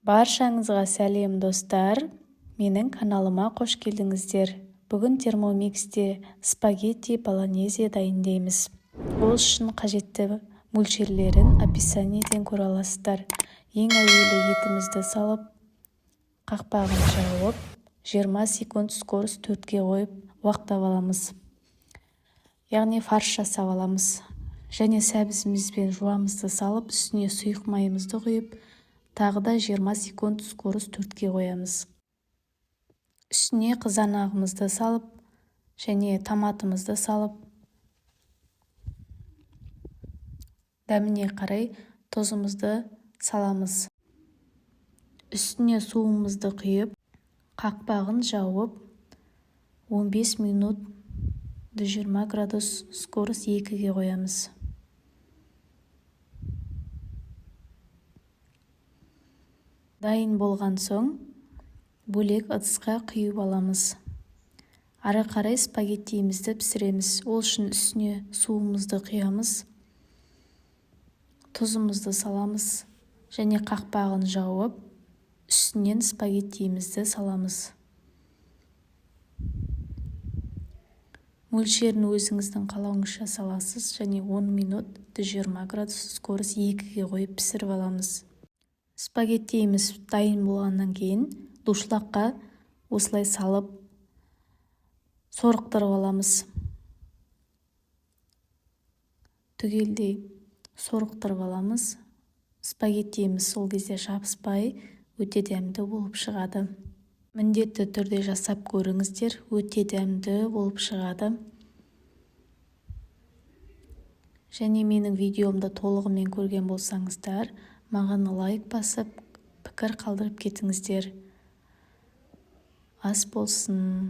Баршаңызға сәлем достар, менің каналыма қош келдіңіздер. Бүгін термомиксте спагетти болонезе дайындаймыз. Ол үшін қажетті мөлшерлерін описаниеден көре аласыздар. Ең әуелі етімізді салып, қақпағын жауып, 20 секунд скорость 4-ге қойып уақтап аламыз. Яғни фарш жасап аламыз. Және сәбізімізбен жуамызды салып, үстіне сұйық майымызды құйып, тағы да 20 секунд скорость 4-ге қоямыз. Үстіне қызанағымызды салып, және томатымызды салып, дәміне қарай тұзымызды саламыз. Үстіне суымызды құйып, қақпағын жауып, 15 минут 120 градус скорость 2-ге қоямыз. Дайын болған соң, бөлек ыдысқа құйып аламыз. Ары қарай спагеттиімізді пісіреміз. Ол үшін үстіне суымызды құямыз, тұзымызды саламыз, және қақпағын жауып, үстінен спагеттиімізді саламыз. Мөлшерін өзіңіздің қалауыңызша саласыз, және 10 минут 120 градус скорость 2-ге қойып пісіріп аламыз. Спагеттиіміз дайын болғаннан кейін душылаққа осылай салып сорықтырып аламыз. Түгелдей сорықтырып аламыз. Спагеттиіміз сол кезде жабыспай, өте дәмді болып шығады. Міндетті түрде жасап көріңіздер, өте дәмді болып шығады. Және менің видеомды толығымен көрген болсаңыздар, маған лайк басып, пікір қалдырып кетіңіздер. Ас болсын.